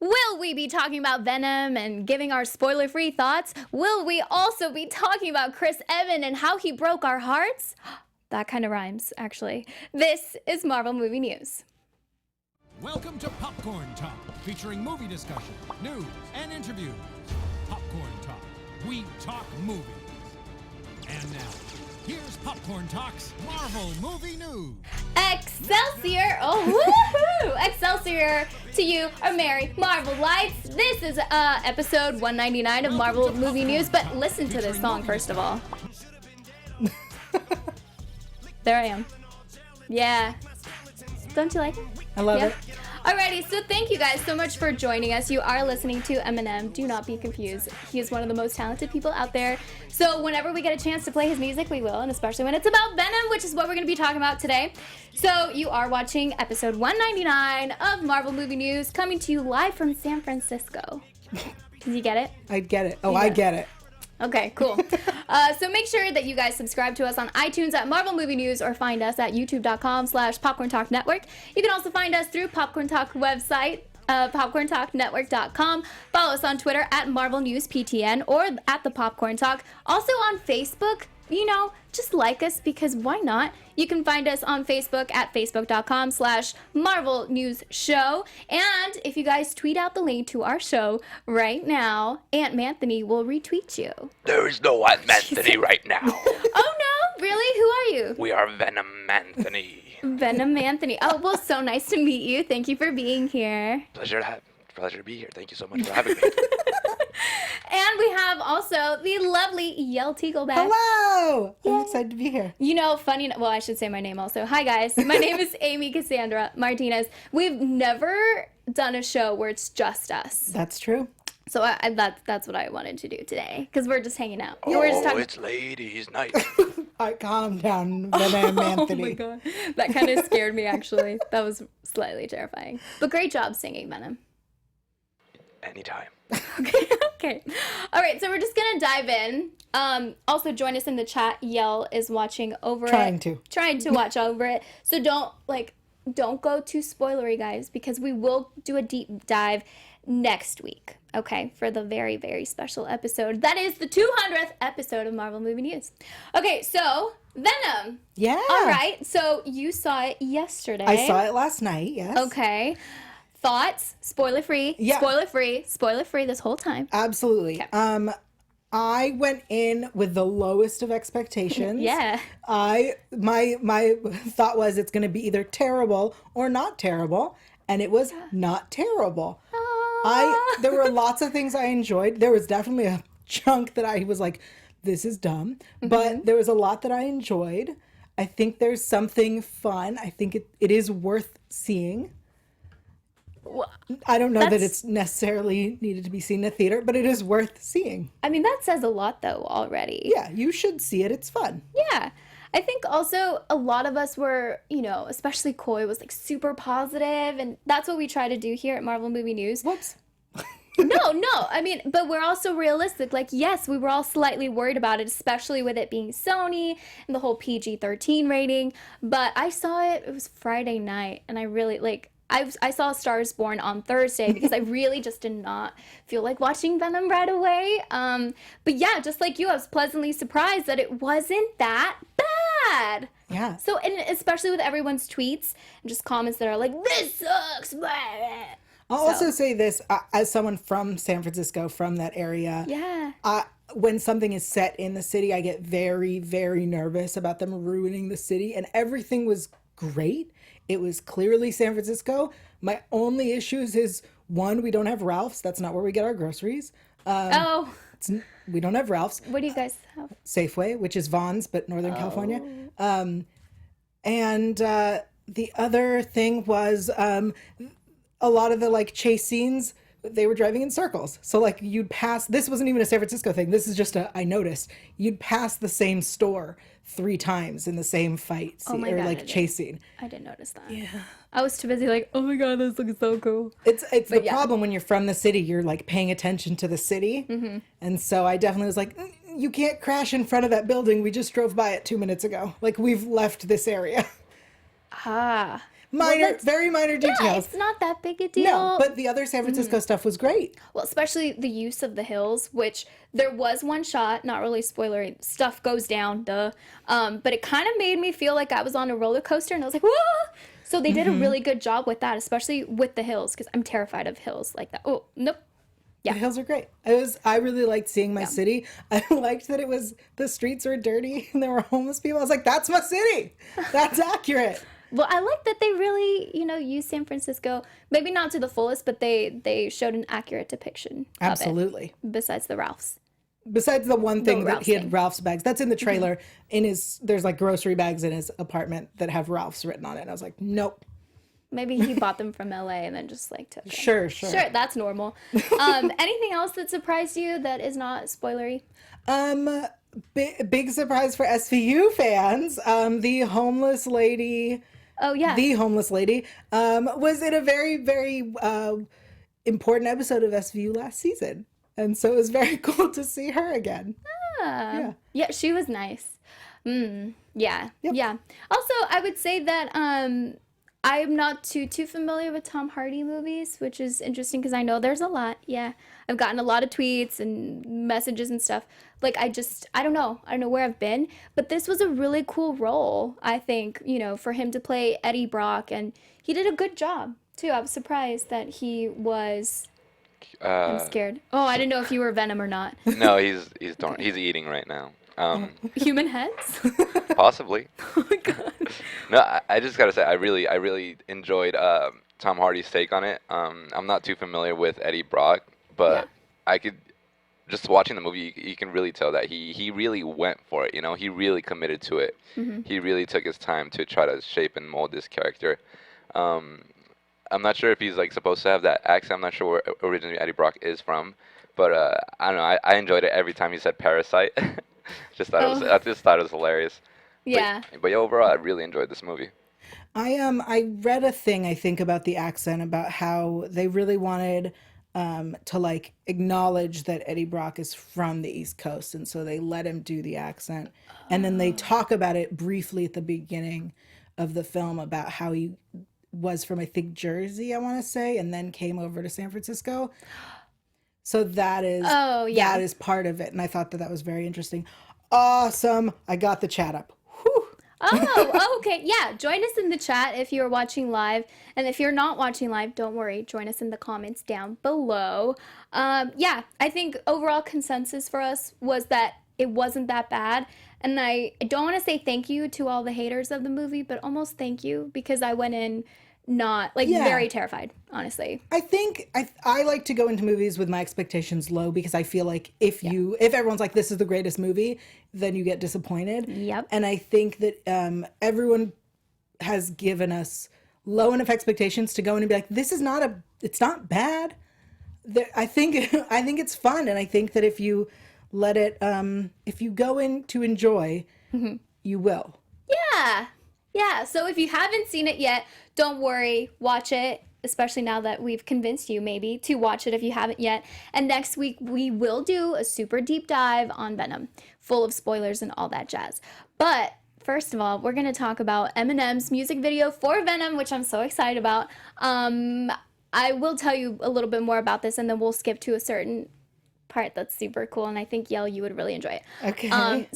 Will we be talking about Venom and giving our spoiler-free thoughts? Will we also be talking about Chris Evans and how he broke our hearts? That kind of rhymes, actually. This is Marvel Movie News. Welcome to Popcorn Talk, featuring movie discussion, news, and interviews. Popcorn Talk. We talk movies. And now, here's Popcorn Talk's Marvel Movie News. Excelsior! Oh, woohoo! Excelsior to you, our merry Marvel lights. This is episode 199 of Marvel Movie News, but listen to this song first of all. There I am. Yeah. Don't you like it? I love it. Alrighty, so thank you guys so much for joining us. You are listening to Eminem. Do not be confused. He is one of the most talented people out there. So whenever we get a chance to play his music, we will, and especially when it's about Venom, which is what we're going to be talking about today. So you are watching episode 199 of Marvel Movie News, coming to you live from San Francisco. Did you get it? I get it. Oh, I get it. Okay, cool. So make sure that you guys subscribe to us on iTunes at Marvel Movie News or find us at youtube.com/Popcorn Talk Network. You can also find us through Popcorn Talk website, popcorntalknetwork.com. Follow us on Twitter at Marvel News PTN or at the Popcorn Talk. Also on Facebook, you know, just like us because why not? You can find us on Facebook at facebook.com/Marvel News Show. And if you guys tweet out the link to our show right now, Aunt Manthony will retweet you. There is no Aunt Manthony right now. Oh no, really? Who are you? We are Venom Anthony. Venom Anthony. Oh, well, so nice to meet you. Thank you for being here. Pleasure to be here. Thank you so much for having me. And we have also the lovely Yael Teagle back. Hello! I'm excited to be here. You know, funny, well, I should say my name also. Hi, guys. My name is Amy Cassandra Martinez. We've never done a show where it's just us. That's true. So that's what I wanted to do today, because we're just hanging out. Oh, we're just talking. it's ladies' night. All right, calm down, Venom Anthony. Oh my god. That kind of scared me, actually. That was slightly terrifying. But great job singing, Venom. Anytime. Okay. All right, so we're just going to dive in. Also, join us in the chat. Yael is watching over Trying to watch over it. So don't go too spoilery, guys, because we will do a deep dive next week, okay, for the very, very special episode. That is the 200th episode of Marvel Movie News. Okay, so Venom. Yeah. All right, so you saw it yesterday. I saw it last night, yes. Okay. Thoughts? Spoiler-free? Yeah. Spoiler-free this whole time. Absolutely. Okay. I went in with the lowest of expectations. Yeah. My thought was it's going to be either terrible or not terrible, and it was not terrible. There were lots of things I enjoyed. There was definitely a chunk that I was like, this is dumb, but there was a lot that I enjoyed. I think there's something fun. I think it is worth seeing. I don't know that it's necessarily needed to be seen in a theater, but it is worth seeing. I mean, that says a lot, though, already. Yeah, you should see it. It's fun. Yeah. I think also a lot of us were, you know, especially Coy was like super positive, and that's what we try to do here at Marvel Movie News. Whoops. No. I mean, but we're also realistic. Like, yes, we were all slightly worried about it, especially with it being Sony and the whole PG-13 rating. But I saw it was Friday night, and I really, I saw Stars Born on Thursday because I really just did not feel like watching Venom right away. But yeah, just like you, I was pleasantly surprised that it wasn't that bad. Yeah. So, and especially with everyone's tweets and just comments that are like, this sucks. I'll also say this, as someone from San Francisco, from that area. Yeah. When something is set in the city, I get very, very nervous about them ruining the city. And everything was great. It was clearly San Francisco. My only issues is, one, we don't have Ralph's. That's not where we get our groceries. We don't have Ralph's. What do you guys have? Safeway, which is Vons, but Northern California. And the other thing was a lot of the chase scenes, they were driving in circles. So you'd pass, this wasn't even a San Francisco thing. This is just I noticed you'd pass the same store 3 times in the same fight scene, chase scene. I didn't notice that. Yeah. I was too busy oh my God, this looks so cool. It's the problem when you're from the city, you're paying attention to the city. Mm-hmm. And so I definitely was you can't crash in front of that building. We just drove by it 2 minutes ago. We've left this area. Very minor details. Yeah, it's not that big a deal. No, but the other San Francisco stuff was great. Well, especially the use of the hills, which there was one shot, not really spoilery, stuff goes down, duh. But it kind of made me feel like I was on a roller coaster, and I was like, whoa! So they did a really good job with that, especially with the hills, because I'm terrified of hills like that. Oh, nope. Yeah. The hills are great. I really liked seeing my city. I liked that the streets were dirty and there were homeless people. I was like, that's my city. That's accurate. Well, I like that they really, use San Francisco, maybe not to the fullest, but they showed an accurate depiction Absolutely. of it, besides the Ralphs. Besides the one thing that he had thing. Ralph's bags. That's in the trailer. There's like grocery bags in his apartment that have Ralph's written on it. And I was like, nope. Maybe he bought them from LA and then just took them. Sure. Sure, that's normal. Anything else that surprised you that is not spoilery? Big surprise for SVU fans. The homeless lady. Oh, yeah. The homeless lady was in a very, very important episode of SVU last season. And so it was very cool to see her again. Yeah, she was nice. Yeah. Yep. Yeah. Also, I would say that I'm not too familiar with Tom Hardy movies, which is interesting because I know there's a lot. Yeah. I've gotten a lot of tweets and messages and stuff. Like, I don't know. I don't know where I've been. But this was a really cool role, I think, for him to play Eddie Brock. And he did a good job, too. I was surprised that he was... I'm scared. Oh, I didn't know if you were Venom or not. No, he's eating right now. Human heads? Possibly. Oh my god. No, I just gotta say, I really enjoyed Tom Hardy's take on it. I'm not too familiar with Eddie Brock, but I could, just watching the movie, you can really tell that he really went for it. He really committed to it. He really took his time to try to shape and mold this character. I'm not sure if he's supposed to have that accent. I'm not sure where originally Eddie Brock is from, but I don't know. I enjoyed it every time he said "parasite." I just thought it was hilarious. Yeah. But yeah, overall, I really enjoyed this movie. I read a thing, I think, about the accent, about how they really wanted to acknowledge that Eddie Brock is from the East Coast, and so they let him do the accent. And then they talk about it briefly at the beginning of the film about how he was from, I think, Jersey, I want to say, and then came over to San Francisco. So that is that is part of it, and I thought that was very interesting. Awesome. I got the chat up. Whew. Oh, okay. Yeah, join us in the chat if you're watching live. And if you're not watching live, don't worry. Join us in the comments down below. Yeah, I think overall consensus for us was that it wasn't that bad. And I don't want to say thank you to all the haters of the movie, but almost thank you, because I went in not very terrified, honestly. I think I like to go into movies with my expectations low, because I feel like if everyone's like, this is the greatest movie, then you get disappointed. Yep. And I think that everyone has given us low enough expectations to go in and be like, this is it's not bad. I think it's fun, and I think that if you let it, if you go in to enjoy, you will. Yeah, so if you haven't seen it yet, don't worry, watch it, especially now that we've convinced you maybe to watch it if you haven't yet. And next week we will do a super deep dive on Venom, full of spoilers and all that jazz. But first of all, we're going to talk about Eminem's music video for Venom, which I'm so excited about. I will tell you a little bit more about this, and then we'll skip to a certain part that's super cool, and I think, Yael, you would really enjoy it. Okay. Venom.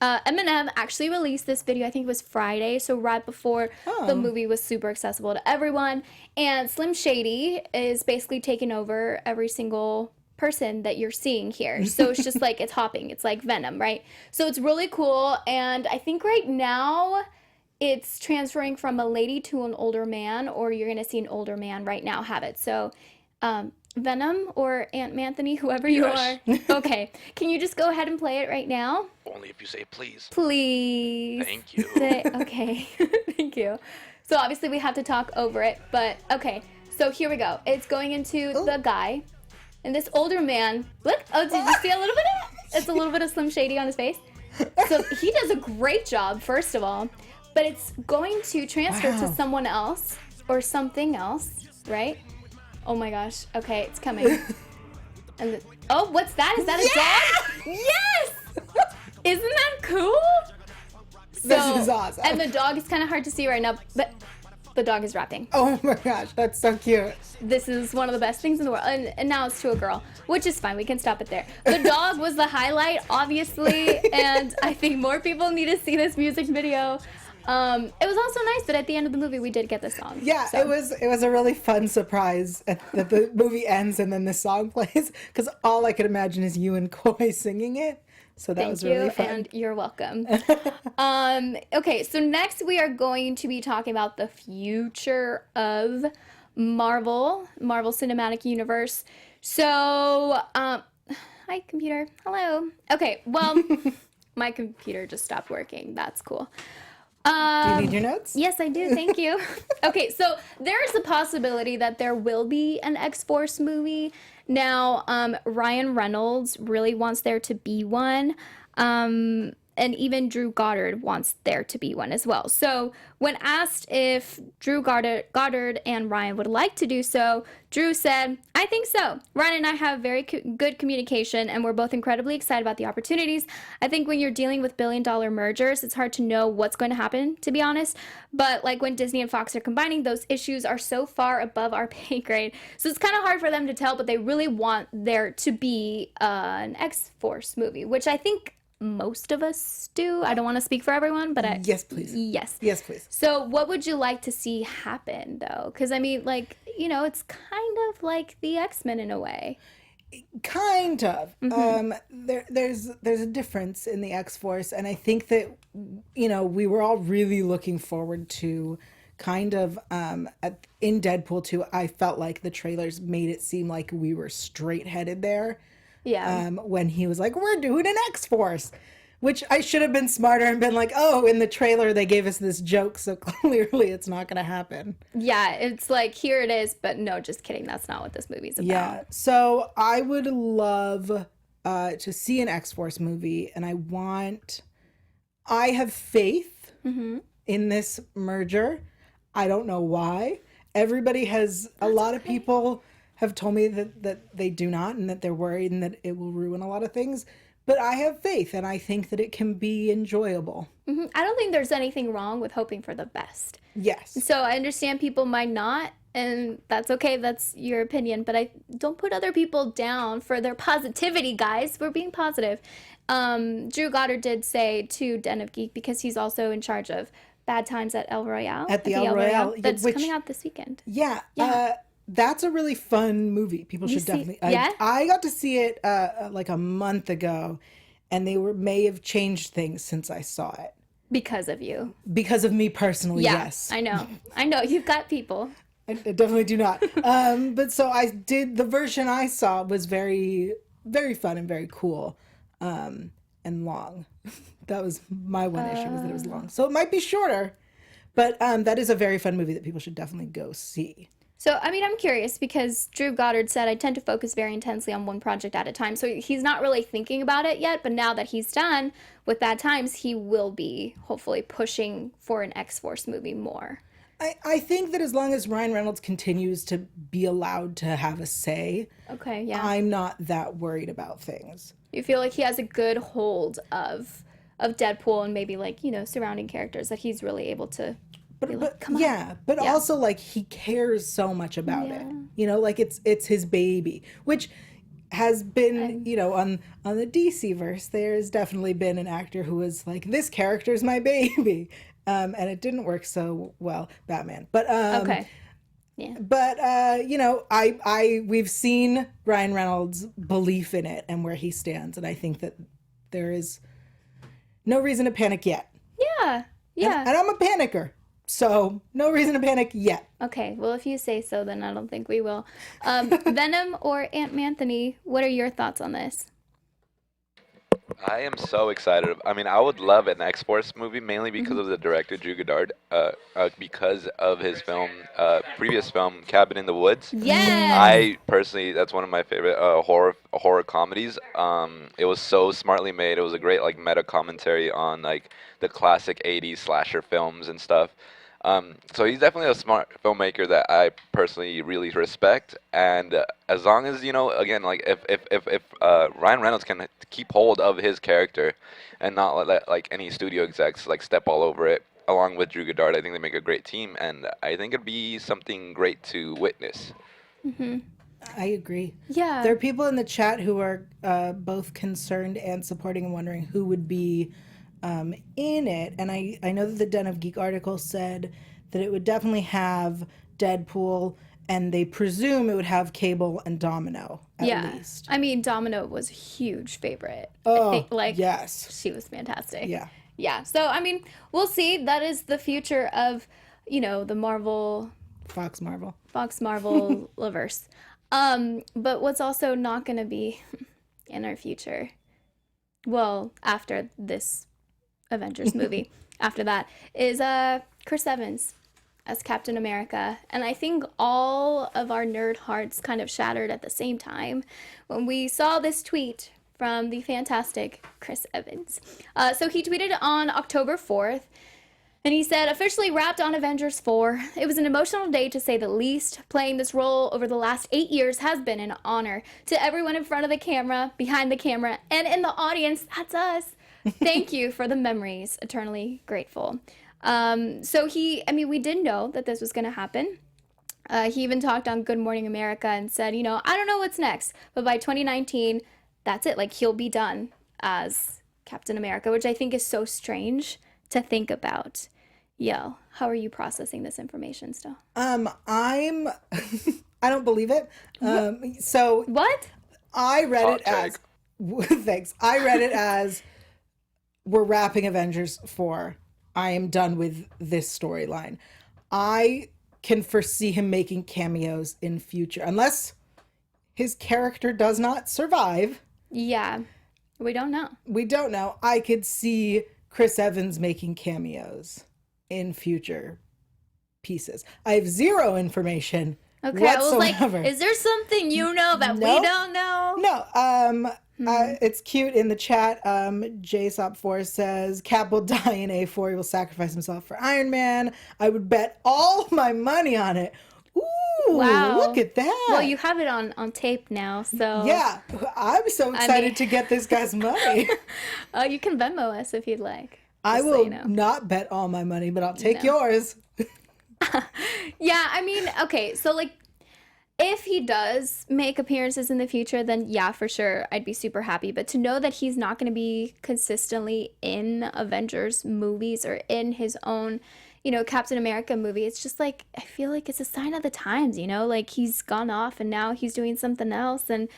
Eminem actually released this video, I think it was Friday, so right before the movie was super accessible to everyone, and Slim Shady is basically taking over every single person that you're seeing here. So it's just it's hopping. It's like Venom, right? So it's really cool, and I think right now it's transferring from a lady to an older man, or you're going to see an older man right now have it. So, Venom or Aunt Manthony, whoever you are. Okay. Can you just go ahead and play it right now? Only if you say please. Please. Thank you. Okay. Thank you. So obviously we have to talk over it, but okay. So here we go. It's going into the guy. And this older man, look, did you see a little bit of it? It's a little bit of Slim Shady on his face. So he does a great job, first of all, but it's going to transfer to someone else or something else, right? Oh my gosh. Okay, it's coming. And what's that? Is that a dog? Yes! Isn't that cool? This is awesome. And the dog is kind of hard to see right now, but the dog is rapping. Oh my gosh, that's so cute. This is one of the best things in the world. And now it's to a girl, which is fine. We can stop it there. The dog was the highlight, obviously, and I think more people need to see this music video. It was also nice that at the end of the movie we did get the song. Yeah, so. It was a really fun surprise that the movie ends and then the song plays, because all I could imagine is you and Koi singing it. So that was really fun. And you're welcome. Okay, so next we are going to be talking about the future of Marvel Cinematic Universe. So, hi computer, hello. Okay, well, my computer just stopped working. That's cool. Do you need your notes? Yes, I do. Thank you. Okay, so there is a possibility that there will be an X-Force movie. Now, Ryan Reynolds really wants there to be one. And even Drew Goddard wants there to be one as well. So when asked if Drew Goddard and Ryan would like to do so, Drew said, "I think so. Ryan and I have very good communication, and we're both incredibly excited about the opportunities. I think when you're dealing with billion-dollar mergers, it's hard to know what's going to happen, to be honest. But like when Disney and Fox are combining, those issues are so far above our pay grade. So it's kind of hard for them to tell, but they really want there to be an X-Force movie, which I think most of us do. I don't want to speak for everyone, but yes, please. Yes, please. So what would you like to see happen, though? Because I mean, like, you know, it's kind of like the X-Men in a way. Kind of. There's a difference in the X-Force, and I think that, you know, we were all really looking forward to kind of in Deadpool 2. I felt like the trailers made it seem like we were straight headed there. Yeah. When he was like, "We're doing an X-Force," which I should have been smarter and been like, "Oh, in the trailer they gave us this joke, so clearly it's not going to happen." Yeah, it's like, here it is, but no, just kidding. That's not what this movie's about. Yeah. So I would love to see an X-Force movie, and I have faith in this merger. I don't know why. A lot of people have told me that they do not, and that they're worried and that it will ruin a lot of things. But I have faith, and I think that it can be enjoyable. I don't think there's anything wrong with hoping for the best. Yes. So I understand people might not, and that's okay. That's your opinion. But I don't put other people down for their positivity, guys. We're being positive. Drew Goddard did say to Den of Geek, because he's also in charge of Bad Times at El Royale. At the El Royale. That's coming out this weekend. Yeah. That's a really fun movie. People should definitely. Yeah? I got to see it like a month ago, and they may have changed things since I saw it. Because of you. Because of me personally, yeah, yes. I know. You've got people. I definitely do not. But so the version I saw was very, very fun and very cool, and long. That was my one issue, was that it was long. So it might be shorter, but that is a very fun movie that people should definitely go see. So, I mean, I'm curious because Drew Goddard said, "I tend to focus very intensely on one project at a time." So he's not really thinking about it yet, but now that he's done with Bad Times, he will be hopefully pushing for an X-Force movie more. I think that as long as Ryan Reynolds continues to be allowed to have a say, okay, yeah, I'm not that worried about things. You feel like he has a good hold of Deadpool and maybe, like, you know, surrounding characters, that he's really able to... But also, like, he cares so much about it. You know, like, it's his baby, which has been, you know, on the DC verse, there's definitely been an actor who was like, "This character's my baby," and it didn't work so well, Batman. But okay, yeah. But you know, we've seen Ryan Reynolds' belief in it and where he stands, and I think that there is no reason to panic yet. Yeah, yeah. And I'm a panicker. So, no reason to panic yet. Okay, well, if you say so, then I don't think we will. Venom or Aunt Manthony, what are your thoughts on this? I am so excited. I mean, I would love an X-Force movie, mainly because of the director, Drew Goddard, because of his previous film, Cabin in the Woods. Yes! I personally, that's one of my favorite horror comedies. It was so smartly made. It was a great, like, meta commentary on, like, the classic 80s slasher films and stuff. So he's definitely a smart filmmaker that I personally really respect. And as long as, again, like if Ryan Reynolds can keep hold of his character and not let like any studio execs like step all over it, along with Drew Goddard, I think they make a great team, and I think it'd be something great to witness. I agree. Yeah. There are people in the chat who are both concerned and supporting and wondering who would be in it. And I know that the Den of Geek article said that it would definitely have Deadpool, and they presume it would have Cable and Domino at least. I mean, Domino was a huge favorite. Oh, I think, like, yes. she was fantastic. Yeah. Yeah. So, I mean, we'll see. That is the future of, the Marvel... Fox Marvel Marvel-verse. But what's also not going to be in our future, well, after this Avengers movie, after that, is Chris Evans as Captain America. And I think all of our nerd hearts kind of shattered at the same time when we saw this tweet from the fantastic Chris Evans. So he tweeted on October 4th, and he said, officially wrapped on Avengers 4. It was an emotional day to say the least. Playing this role over the last 8 years has been an honor. To everyone in front of the camera, behind the camera, and in the audience, that's us. Thank you for the memories. Eternally grateful. So we did know that this was going to happen. He even talked on Good Morning America and said, I don't know what's next, but by 2019, that's it. Like, he'll be done as Captain America, which I think is so strange to think about. Yael, how are you processing this information still? I don't believe it. So What? I read Hot it as take. thanks. I read it as we're wrapping Avengers 4. I am done with this storyline. I can foresee him making cameos in future, unless his character does not survive. Yeah, we don't know. We don't know. I could see Chris Evans making cameos in future pieces. I have zero information Okay, whatsoever. I was like, is there something you know that we Nope. don't know? No, it's cute in the chat. JSOP4 says, Cap will die in A4. He will sacrifice himself for Iron Man. I would bet all my money on it. Ooh, Wow. look at that. Well, you have it on tape now, so... Yeah, I'm so excited to get this guy's money. You can Venmo us if you'd like. I just so will you know. not bet all my money, but I'll take No. yours. Yeah, I mean, okay, so, like, if he does make appearances in the future, then yeah, for sure, I'd be super happy. But to know that he's not going to be consistently in Avengers movies or in his own, Captain America movie, it's just like, I feel like it's a sign of the times, like he's gone off and now he's doing something else. And,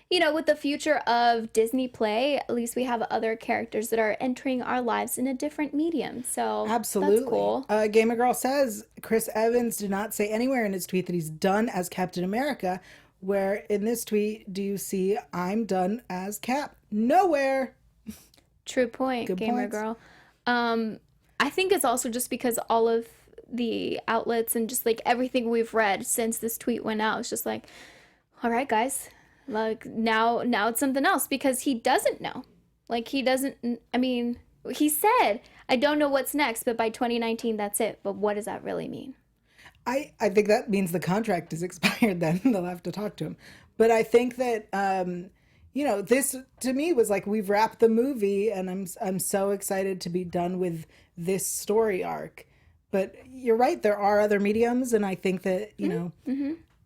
with the future of Disney Play, at least we have other characters that are entering our lives in a different medium. So Absolutely. that's cool. Gamer Girl says Chris Evans did not say anywhere in his tweet that he's done as Captain America. Where in this tweet do you see I'm done as Cap? Nowhere. True point, Good Gamer points. Girl. I think it's also just because all of the outlets and just like everything we've read since this tweet went out, it's just like, all right, guys, like now it's something else, because he doesn't know. Like he said, I don't know what's next, but by 2019, that's it. But what does that really mean? I think that means the contract is expired then. They'll have to talk to him. But I think that, this to me was like, we've wrapped the movie and I'm so excited to be done with this story arc. But you're right, there are other mediums. And I think that,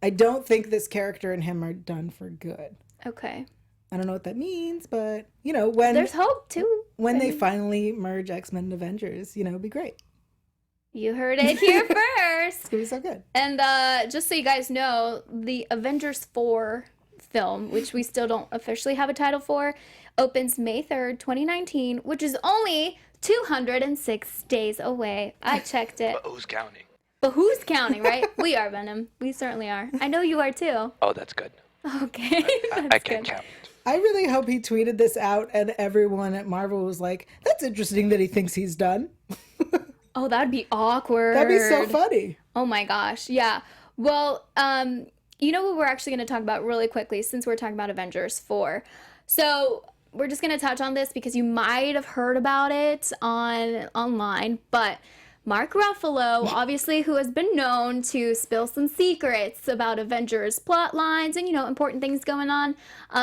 I don't think this character and him are done for good. Okay. I don't know what that means, but, when There's hope too. when they finally merge X-Men and Avengers, it'd be great. You heard it here first. It's going to be so good. And just so you guys know, the Avengers 4 film, which we still don't officially have a title for, opens May 3rd, 2019, which is only 206 days away. I checked it. But who's counting? But who's counting, right? We are, Venom. We certainly are. I know you are too. Oh, that's good. Okay. I That's can't good. count. I really hope he tweeted this out and everyone at Marvel was like, that's interesting that he thinks he's done. Oh, that'd be awkward. That'd be so funny. Oh my gosh. Yeah. Well, you know what we're actually going to talk about really quickly since we're talking about Avengers 4. So we're just going to touch on this because you might have heard about it online, but Mark Ruffalo, obviously, who has been known to spill some secrets about Avengers plot lines and, important things going on.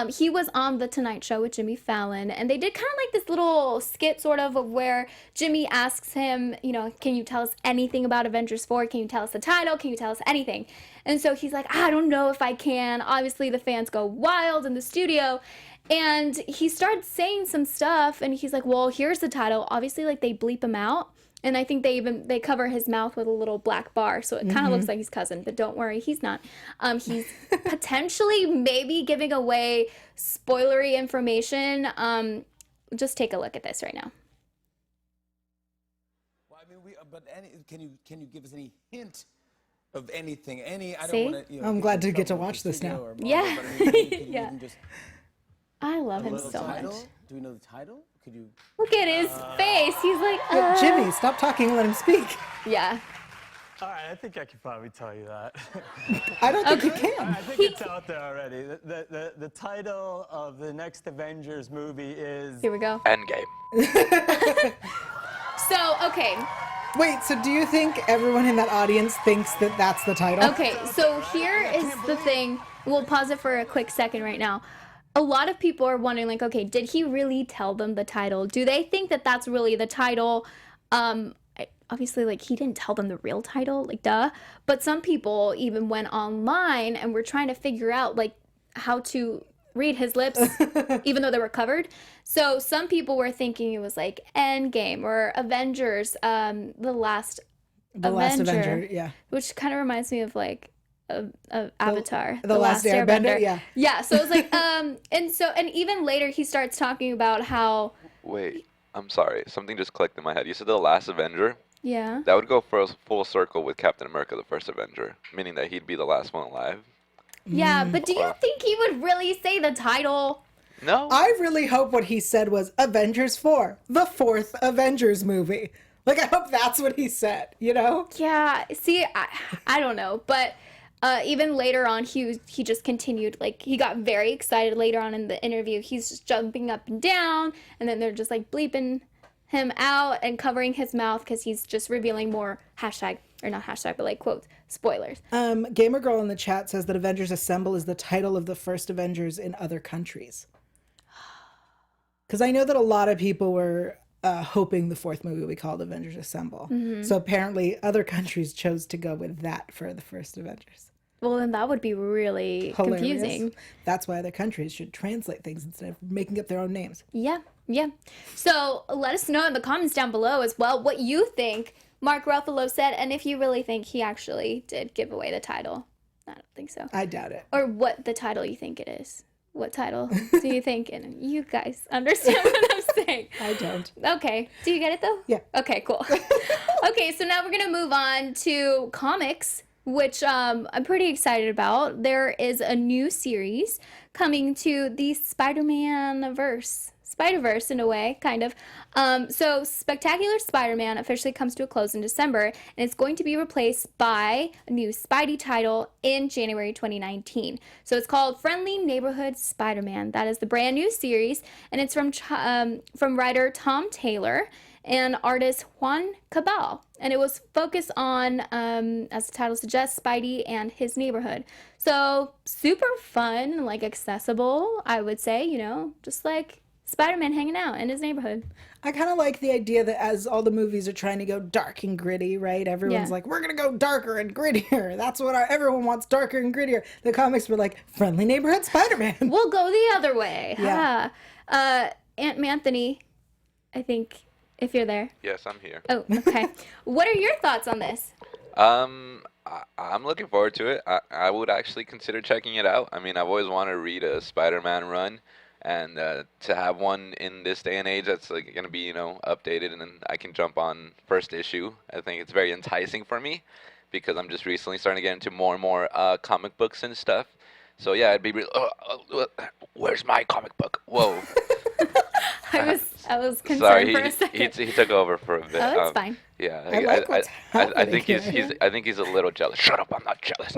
He was on The Tonight Show with Jimmy Fallon, and they did kind of like this little skit sort of where Jimmy asks him, can you tell us anything about Avengers 4? Can you tell us the title? Can you tell us anything? And so he's like, I don't know if I can. Obviously, the fans go wild in the studio. And he starts saying some stuff, and he's like, well, here's the title. Obviously, like, they bleep him out. And I think they cover his mouth with a little black bar, so it kind of looks like he's cousin. But don't worry, he's not. He's potentially maybe giving away spoilery information. Just take a look at this right now. Well, I mean, can you give us any hint of anything? I See? don't want to. I'm glad to get to watch this now. Yeah. Yeah. Just I love a him little so title? much. Do we know the title? Could you? Look at his face. He's like, Jimmy, stop talking and let him speak. Yeah. All right, I think I can probably tell you that. I don't think you I can. think it's out there already. The title of the next Avengers movie is... Here we go. Endgame. So, okay. Wait, so do you think everyone in that audience thinks that that's the title? Okay, so here is the thing. We'll pause it for a quick second right now. A lot of people are wondering, like, okay, did he really tell them the title? Do they think that that's really the title? Obviously, like, he didn't tell them the real title, like, duh. But some people even went online and were trying to figure out, like, how to read his lips, even though they were covered. So some people were thinking it was, like, Endgame or Avengers, the last Avenger, yeah. which kind of reminds me of, like, Avatar, The Last Airbender, yeah. Yeah, so it's like, and even later he starts talking about how... Wait, I'm sorry. Something just clicked in my head. You said The Last Avenger? Yeah. That would go for a full circle with Captain America, the first Avenger, meaning that he'd be the last one alive. Yeah, but do you think he would really say the title? No. I really hope what he said was Avengers 4, the fourth Avengers movie. Like, I hope that's what he said, Yeah, see, I don't know, but... even later on, he just continued, like, he got very excited later on in the interview. He's just jumping up and down, and then they're just, like, bleeping him out and covering his mouth because he's just revealing more quotes, spoilers. Gamer Girl in the chat says that Avengers Assemble is the title of the first Avengers in other countries. Because I know that a lot of people were hoping the fourth movie would be called Avengers Assemble. Mm-hmm. So apparently other countries chose to go with that for the first Avengers. Well, then that would be really Hilarious. confusing. That's why other countries should translate things instead of making up their own names. Yeah. So let us know in the comments down below as well what you think Mark Ruffalo said, and if you really think he actually did give away the title. I don't think so. I doubt it. Or what the title you think it is. What title do you think? And you guys understand what I'm saying. I don't. Okay. Do you get it though? Yeah. Okay, cool. Okay, so now we're going to move on to comics, which I'm pretty excited about. There is a new series coming to the Spider-Verse in a way, kind of. So Spectacular Spider-Man officially comes to a close in December, and it's going to be replaced by a new Spidey title in January 2019. So it's called Friendly Neighborhood Spider-Man. That is the brand new series, and it's from writer Tom Taylor and artist Juan Cabal. And it was focused on, as the title suggests, Spidey and his neighborhood. So super fun, like accessible, I would say, just like Spider-Man hanging out in his neighborhood. I kind of like the idea that as all the movies are trying to go dark and gritty, right? Everyone's like, we're going to go darker and grittier. That's what everyone wants, darker and grittier. The comics were like, friendly neighborhood Spider-Man. We'll go the other way. Yeah. Aunt Anthony, I think, if you're there. Yes, I'm here. Oh, okay. What are your thoughts on this? I'm looking forward to it. I would actually consider checking it out. I mean, I've always wanted to read a Spider-Man run. And to have one in this day and age that's like going to be, updated, and then I can jump on first issue. I think it's very enticing for me because I'm just recently starting to get into more and more comic books and stuff. So yeah, it'd be real. Where's my comic book? Whoa. I was concerned Sorry, for a second. he took over for a bit. Oh, that's fine. Yeah, I like what's I think happening he's a little jealous. Shut up, I'm not jealous.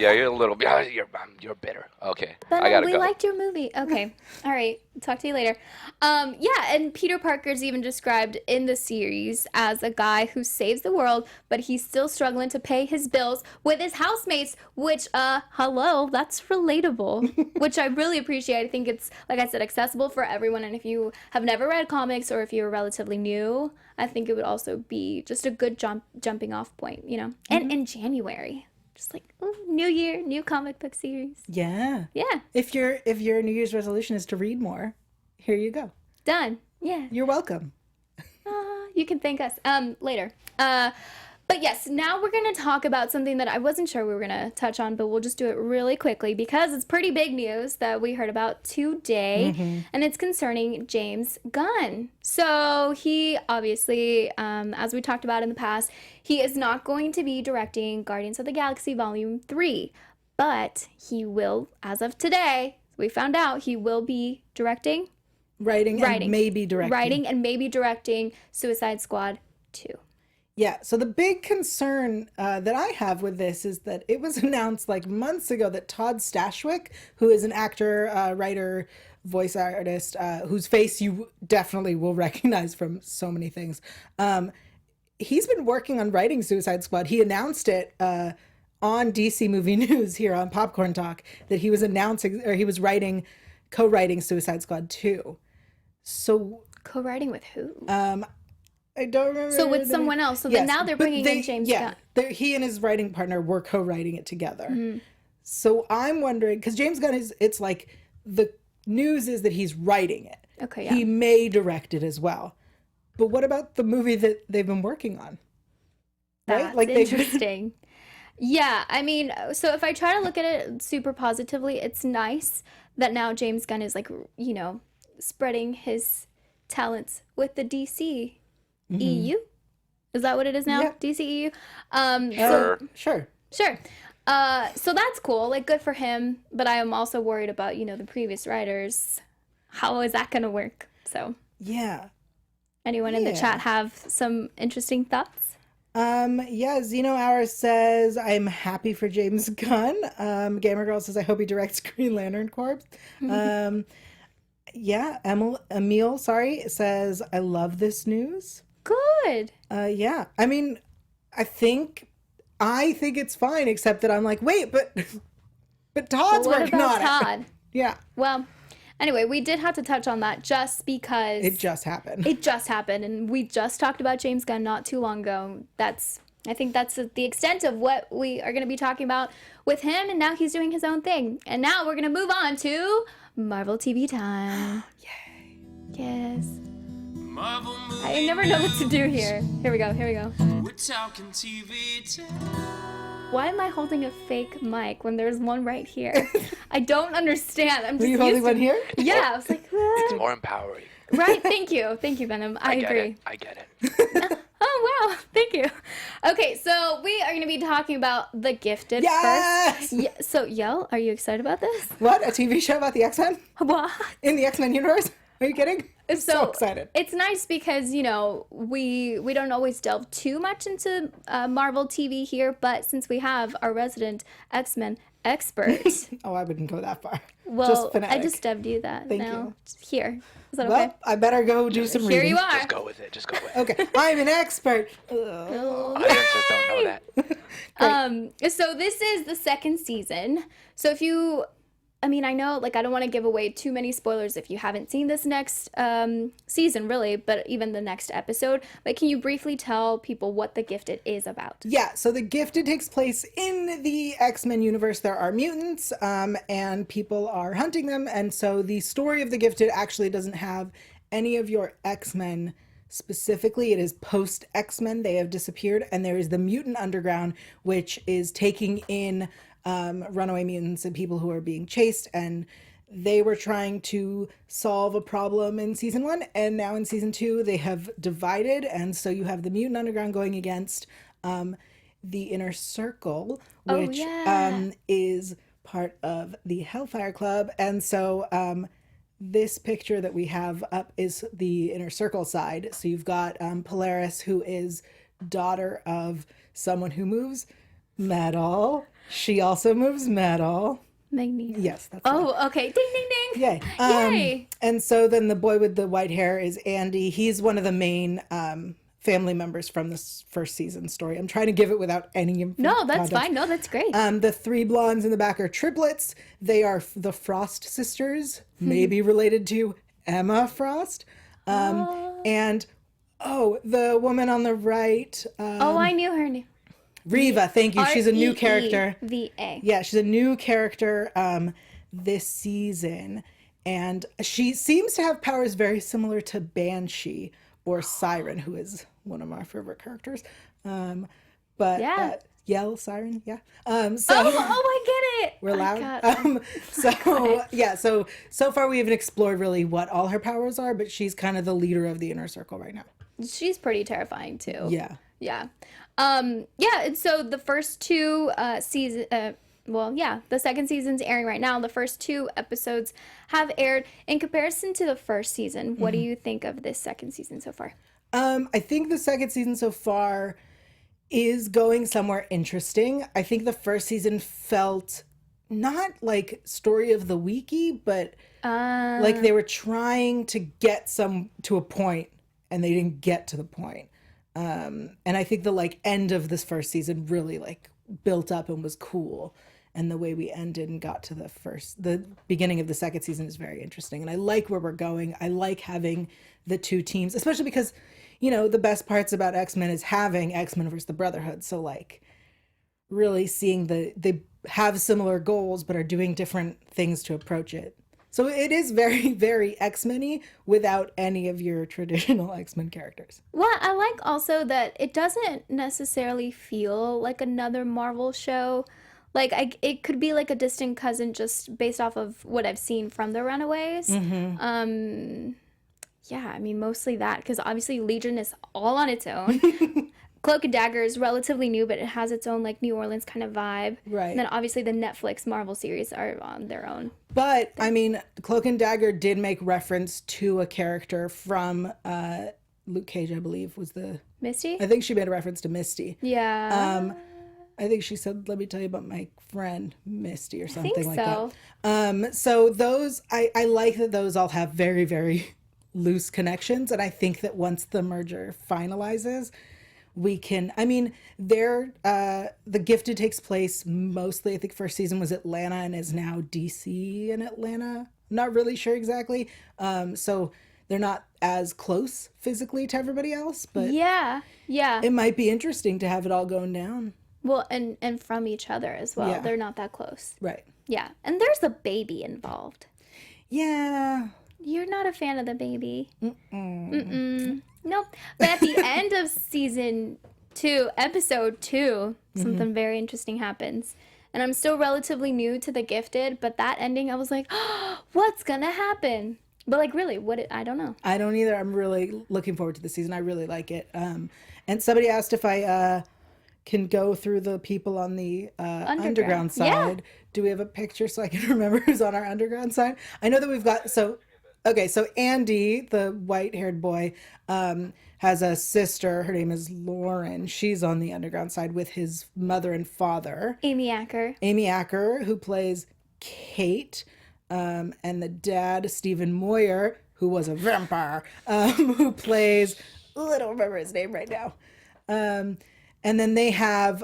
Yeah, you're a little. You're bitter. Okay, But I gotta we go. liked your movie. Okay. All right. Talk to you later. Yeah, and Peter Parker's even described in the series as a guy who saves the world, but he's still struggling to pay his bills with his housemates, which, hello, that's relatable, which I really appreciate. I think it's, like I said, accessible for everyone. And if you have never read comics or if you're relatively new, I think it would also be just a good jumping off point, you know? And in January. Just like, ooh, new year, new comic book series. Yeah. Yeah. If your New Year's resolution is to read more, here you go. Done. Yeah. You're welcome. You can thank us later. But yes, now we're going to talk about something that I wasn't sure we were going to touch on, but we'll just do it really quickly because it's pretty big news that we heard about today, and it's concerning James Gunn. So he obviously, as we talked about in the past, he is not going to be directing Guardians of the Galaxy Volume 3, but he will, as of today, we found out he will be directing. Writing and maybe directing. Writing and maybe directing Suicide Squad 2. Yeah, so the big concern that I have with this is that it was announced like months ago that Todd Stashwick, who is an actor, writer, voice artist, whose face you definitely will recognize from so many things, he's been working on writing Suicide Squad. He announced it on DC Movie News here on Popcorn Talk that he was announcing, or he was co-writing Suicide Squad 2. So Co-writing with who? I don't remember. So with someone else. So then now they're but bringing in James Gunn. He and his writing partner were co-writing it together. So I'm wondering, because James Gunn it's like the news is that he's writing it. Okay, yeah. He may direct it as well. But what about the movie that they've been working on? That's interesting. Yeah, I mean, so if I try to look at it super positively, it's nice that now James Gunn is like, you know, spreading his talents with the DC EU. Is that what it is now? Yeah. DCEU? Sure. Sure. So that's cool. Like, good for him. But I am also worried about, you know, the previous writers. How is that going to work? So, yeah. Anyone in the chat have some interesting thoughts? Zeno Hour says, I'm happy for James Gunn. Gamer Girl says, I hope he directs Green Lantern Corps. Emil, says, I love this news. Good. Yeah. I mean, I think it's fine, except that I'm like, wait, but Todd's working on Todd? it. Yeah. Well, anyway, we did have to touch on that just because it just happened. And we just talked about James Gunn not too long ago. I think that's the extent of what we are going to be talking about with him, and now he's doing his own thing. And now we're going to move on to Marvel TV time. Yay. Yes. I never know what to do here. Here we go. We're talking TV time. Why am I holding a fake mic when there's one right here? I don't understand. I'm just Were you holding one here? Yeah, I was like, It's more empowering. Right, thank you, Venom. I agree. I get it. Oh, wow. Thank you. Okay, so we are going to be talking about The Gifted Yes! first. Yeah, so, Yael, are you excited about this? What? A TV show about the X-Men? What? In the X-Men universe? Are you kidding? I'm so excited. It's nice because, you know, we don't always delve too much into Marvel TV here, but since we have our resident X-Men expert. Oh, I wouldn't go that far. Well, just fanatic. I just dubbed you that. Thank now. you. Here. Is that Well, okay? I better go do some Here reading. you are. Just go with it. Okay, I'm an expert. Audiences don't know that. So this is the second season. So if you, I mean, I know, like, I don't want to give away too many spoilers if you haven't seen this next season, really, but even the next episode. But can you briefly tell people what The Gifted is about? Yeah, so The Gifted takes place in the X-Men universe. There are mutants, and people are hunting them. And so the story of The Gifted actually doesn't have any of your X-Men specifically. It is post-X-Men. They have disappeared. And there is the mutant underground, which is taking in runaway mutants and people who are being chased, and they were trying to solve a problem in season 1, and now in season 2 they have divided, and so you have the mutant underground going against the Inner Circle, which is part of the Hellfire Club. And so this picture that we have up is the Inner Circle side. So you've got Polaris, who is daughter of someone who moves metal. She also moves metal. Magneto. Yes, that's Oh, okay. Ding, ding, ding. Yay. Yay. And so then the boy with the white hair is Andy. He's one of the main family members from this first season story. I'm trying to give it without any No, that's context. fine. No, that's great. The three blondes in the back are triplets. They are the Frost sisters, maybe related to Emma Frost. And, the woman on the right. I knew her name. Riva, thank you. She's a new character. R-E-E-V-A. Yeah, she's a new character this season. And she seems to have powers very similar to Banshee or Siren, who is one of my favorite characters. Yeah. Yael, Siren, yeah. I get it. We're loud. So far we haven't explored really what all her powers are, but she's kind of the leader of the inner circle right now. She's pretty terrifying too. Yeah. Yeah. And so the first two the second season's airing right now. The first 2 episodes have aired. In comparison to the first season, what do you think of this second season so far? I think the second season so far is going somewhere interesting. I think the first season felt not like story of the weeky, but like they were trying to get to a point and they didn't get to the point. And I think the end of this first season really built up and was cool. And the way we ended and got to the beginning of the second season is very interesting. And I like where we're going. I like having the 2 teams, especially because, the best parts about X-Men is having X-Men versus the Brotherhood. So really seeing they have similar goals, but are doing different things to approach it. So it is very, very X-Men-y without any of your traditional X-Men characters. Well, I like also that it doesn't necessarily feel like another Marvel show. It could be like a distant cousin just based off of what I've seen from the Runaways. Mm-hmm. Yeah, I mean, mostly that, because obviously Legion is all on its own. Cloak and Dagger is relatively new, but it has its own New Orleans kind of vibe. Right. And then obviously the Netflix Marvel series are on their own. But, I mean, Cloak and Dagger did make reference to a character from Luke Cage, I believe, was the... Misty? I think she made a reference to Misty. Yeah. I think she said, let me tell you about my friend Misty or something like so. that. So those, I like that those all have very, very loose connections. And I think that once the merger finalizes, we can, the Gifted takes place mostly, I think first season was Atlanta and is now DC and Atlanta. I'm not really sure exactly. So they're not as close physically to everybody else, but yeah. it might be interesting to have it all going down. Well, and from each other as well. Yeah. They're not that close. Right. Yeah. And there's a baby involved. Yeah. You're not a fan of the baby. Nope. But at the end of season 2, episode 2, something very interesting happens. And I'm still relatively new to The Gifted, but that ending, I was like, oh, what's gonna happen? But really, I don't know. I don't either. I'm really looking forward to the season. I really like it. And somebody asked if I can go through the people on the underground side. Yeah. Do we have a picture so I can remember who's on our underground side? I know that we've got, so Andy, the white-haired boy, has a sister. Her name is Lauren. She's on the underground side with his mother and father. Amy Acker, who plays Kate, and the dad, Stephen Moyer, who was a vampire, who plays, I don't remember his name right now. And then they have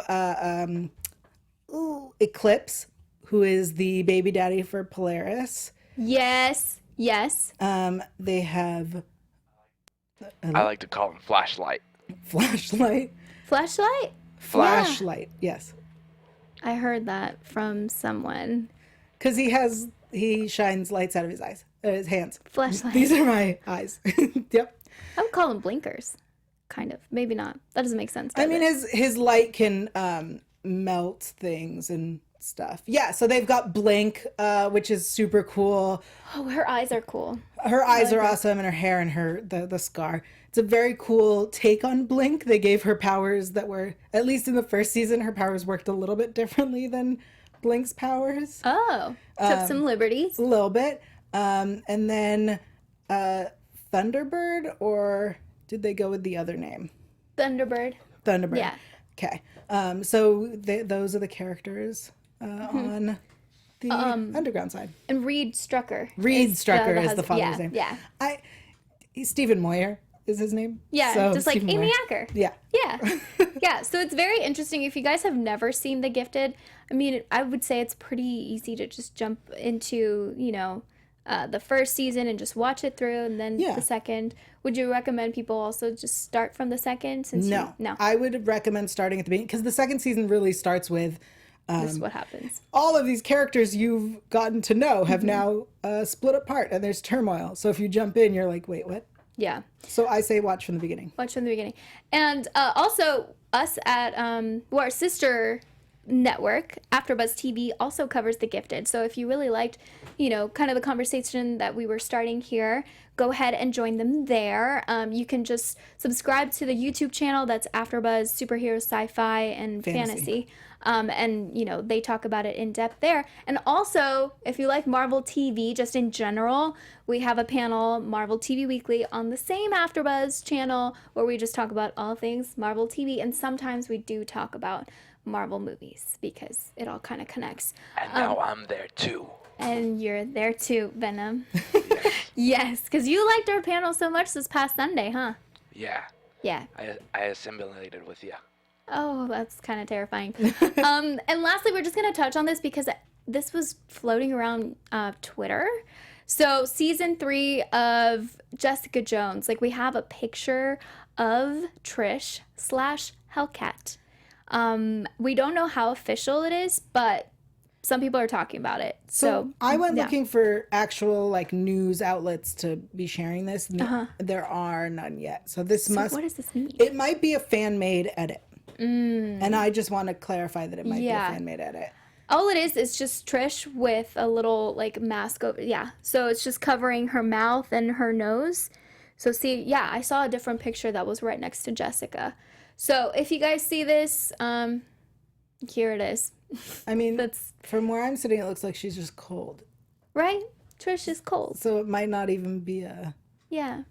Eclipse, who is the baby daddy for Polaris. Yes. They have... I like to call him Flashlight. Flashlight, yes. I heard that from someone. Because he shines lights out of his eyes, his hands. Flashlight. These are my eyes. Yep. I would call them blinkers. Kind of. Maybe not. That doesn't make sense. I mean, his light can melt things and stuff. Yeah, so they've got Blink, which is super cool. Oh, her eyes are cool. Her eyes are awesome, and her hair and the scar. It's a very cool take on Blink. They gave her powers that were, at least in the first season, her powers worked a little bit differently than Blink's powers. Oh, took some liberties. A little bit. And then Thunderbird, or did they go with the other name? Thunderbird. Thunderbird. Yeah. Okay. So those are the characters on the underground side. And Reed Strucker. Reed Strucker is the husband. father's name. Yeah. Stephen Moyer is his name. Yeah, So just like Stephen Amy Moyer. Acker. Yeah. Yeah. Yeah, so it's very interesting. If you guys have never seen The Gifted, I mean, I would say it's pretty easy to just jump into, the first season and just watch it through, and then the second. Would you recommend people also just start from the second? No. I would recommend starting at the beginning, because the second season really starts with this is what happens. all of these characters you've gotten to know have now split apart, and there's turmoil. So if you jump in, you're like, wait, what? Yeah. So I say watch from the beginning. Watch from the beginning. And also, us at our sister network, AfterBuzz TV, also covers The Gifted. So if you really liked, kind of the conversation that we were starting here, go ahead and join them there. You can just subscribe to the YouTube channel. That's AfterBuzz Superhero Sci-Fi and Fantasy. And they talk about it in depth there. And also, if you like Marvel TV just in general, we have a panel, Marvel TV Weekly, on the same AfterBuzz channel, where we just talk about all things Marvel TV, and sometimes we do talk about Marvel movies, because it all kind of connects. And now I'm there too. And you're there too, Venom. Yes, because you liked our panel so much this past Sunday, huh? Yeah. Yeah. I assimilated with you. Oh, that's kind of terrifying. And lastly, we're just going to touch on this because this was floating around Twitter. So season 3 of Jessica Jones, we have a picture of Trish / Hellcat. We don't know how official it is, but some people are talking about it. So I went looking for actual news outlets to be sharing this. There are none yet. So this what does this mean? It might be a fan-made edit. And I just want to clarify that it might be a fan-made edit. All it is just Trish with a little mask over. Yeah. So it's just covering her mouth and her nose. So see, I saw a different picture that was right next to Jessica. So if you guys see this, here it is. I mean, from where I'm sitting, it looks like she's just cold. Right? Trish is cold. So it might not even be a... Yeah.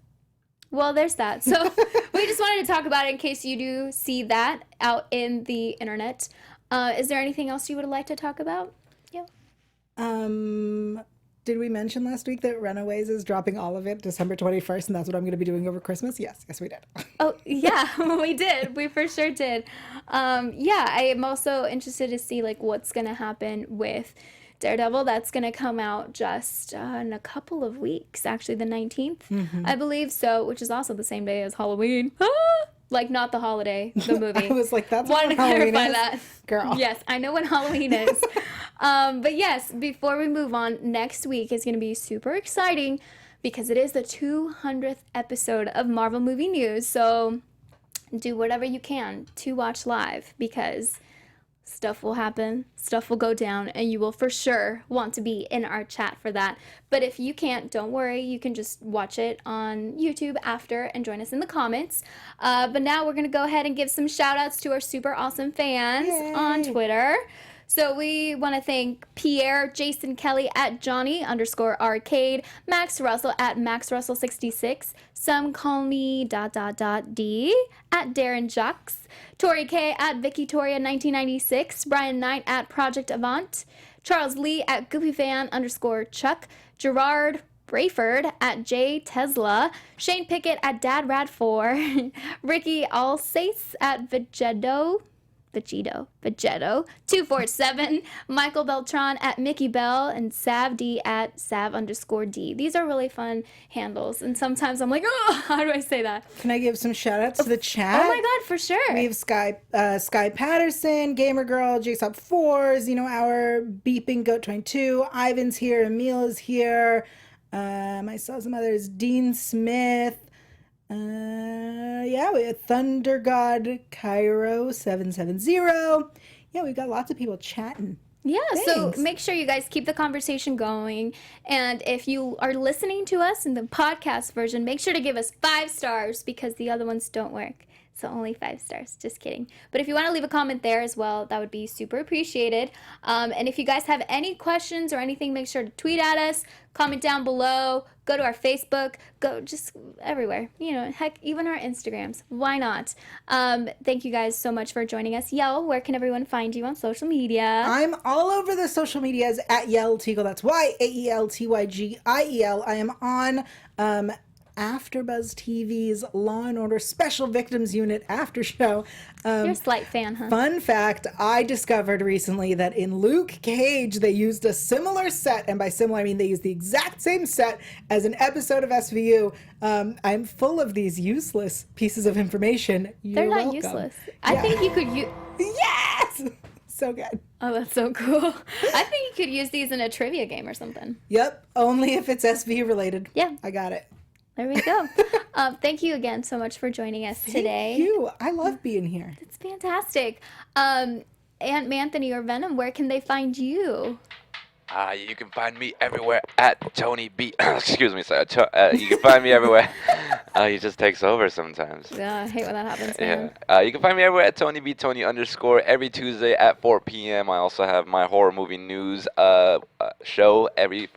Well, there's that. So we just wanted to talk about it in case you do see that out in the internet. Is there anything else you would like to talk about? Yeah. Did we mention last week that Runaways is dropping all of it December 21st, and that's what I'm going to be doing over Christmas? Yes, we did. Oh, yeah, we did. We for sure did. I am also interested to see what's going to happen with Daredevil. That's going to come out just in a couple of weeks, actually the 19th, I believe, so, which is also the same day as Halloween. Not the holiday, the movie. I was like, that's wanted to Halloween clarify is? that. Girl. Yes, I know when Halloween is. But yes, before we move on, next week is going to be super exciting because it is the 200th episode of Marvel Movie News. So do whatever you can to watch live, because stuff will happen, stuff will go down, and you will for sure want to be in our chat for that. But if you can't, don't worry. You can just watch it on YouTube after and join us in the comments. But now we're going to go ahead and give some shout outs to our super awesome fans on Twitter. So we want to thank Pierre, Jason Kelly at Johnny_Arcade, Max Russell at MaxRussell66, Some Call Me ... D at Darren Jux, Tori K at VickyToria1996, Brian Knight at Project Avant, Charles Lee at GoofyFan_Chuck, Gerard Brayford at J Tesla, Shane Pickett at DadRad4, Ricky Alsace at Vegeto 247, Michael Beltran at Mickey Bell, and Sav D at Sav_D. These are really fun handles, and sometimes I'm like, oh, how do I say that? Can I give some shout outs to the chat? Oh my god, for sure. We have Sky Patterson, Gamer Girl, JSOP4s, our beeping Goat 22, Ivan's here, Emil is here, I saw some others, Dean Smith, we have Thunder God Cairo 770. Yeah, we've got lots of people chatting. Yeah, Thanks. So make sure you guys keep the conversation going. And if you are listening to us in the podcast version, make sure to give us 5 stars because the other ones don't work. So only 5 stars. Just kidding. But if you want to leave a comment there as well, that would be super appreciated. And if you guys have any questions or anything, make sure to tweet at us, comment down below, go to our Facebook, go just everywhere. You know, heck, even our Instagrams. Why not? Thank you guys so much for joining us. Yael, where can everyone find you on social media? I'm all over the social medias at Yael Teagle. That's YAELTYGIEL. I am on AfterBuzz TV's Law and Order Special Victims Unit after show. You're a slight fan, huh? Fun fact, I discovered recently that in Luke Cage, they used a similar set, and by similar, I mean they used the exact same set as an episode of SVU. I'm full of these useless pieces of information. They're not useless. I think you could use... Yes! So good. Oh, that's so cool. I think you could use these in a trivia game or something. Yep, only if it's SVU related. Yeah. I got it. There we go. Thank you again so much for joining us today. Thank you. I love being here. It's fantastic. Aunt Manthony or Venom, where can they find you? You can find me everywhere at Tony B. Excuse me, sorry. You can find me everywhere. He just takes over sometimes. Yeah, I hate when that happens, man. Yeah. You can find me everywhere at Tony B. Tony _ every Tuesday at 4 p.m. I also have my horror movie news show every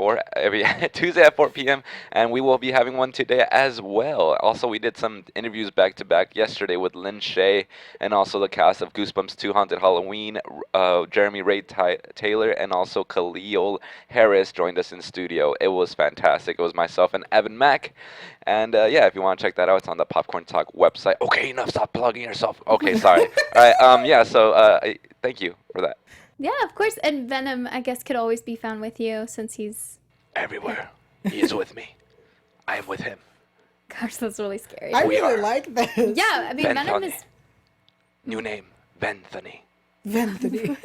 Tuesday at 4 p.m. And we will be having one today as well. Also, we did some interviews back to back yesterday with Lynn Shay and also the cast of Goosebumps 2 Haunted Halloween, Jeremy Ray Taylor, and also Khalil Harris joined us in studio. It was fantastic. It was myself and Evan Mack. And yeah, if you want to check that out, it's on the Popcorn Talk website. Okay, enough. Stop plugging yourself. Okay, sorry. All right. Yeah. So thank you for that. Yeah, of course. And Venom, I guess, could always be found with you since he's everywhere. He is with me. I am with him. Gosh, that's really scary. I really like this. Yeah, I mean, Venom is new name, Venthony. Venthony.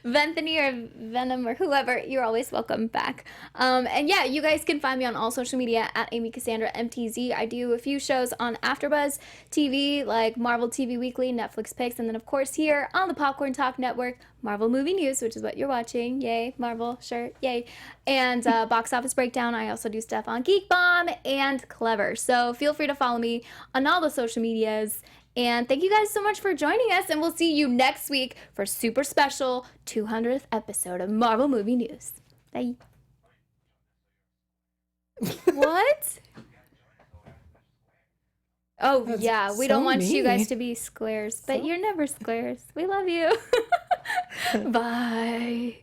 Venthony or Venom or whoever, you're always welcome back. And yeah, you guys can find me on all social media at Amy Cassandra MTZ. I do a few shows on AfterBuzz TV, like Marvel TV Weekly, Netflix Picks, and then of course here on the Popcorn Talk Network, Marvel Movie News, which is what you're watching. Yay, Marvel shirt, yay. And Box Office Breakdown. I also do stuff on Geek Bomb and Clever. So feel free to follow me on all the social medias. And thank you guys so much for joining us, and we'll see you next week for super special 200th episode of Marvel Movie News. Bye. What? Oh, That's yeah, we so don't want you mean. guys to be squares, but you're never squares. We love you. Bye.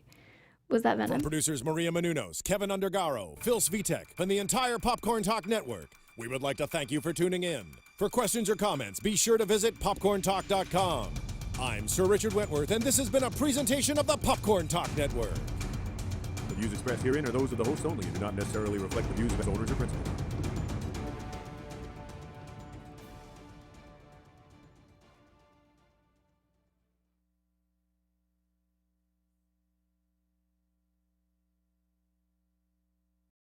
Was that Venom? From producers Maria Menounos, Kevin Undergaro, Phil Svitek, and the entire Popcorn Talk Network, we would like to thank you for tuning in. For questions or comments, be sure to visit popcorntalk.com. I'm Sir Richard Wentworth, and this has been a presentation of the Popcorn Talk Network. The views expressed herein are those of the hosts only and do not necessarily reflect the views of its owners or principals.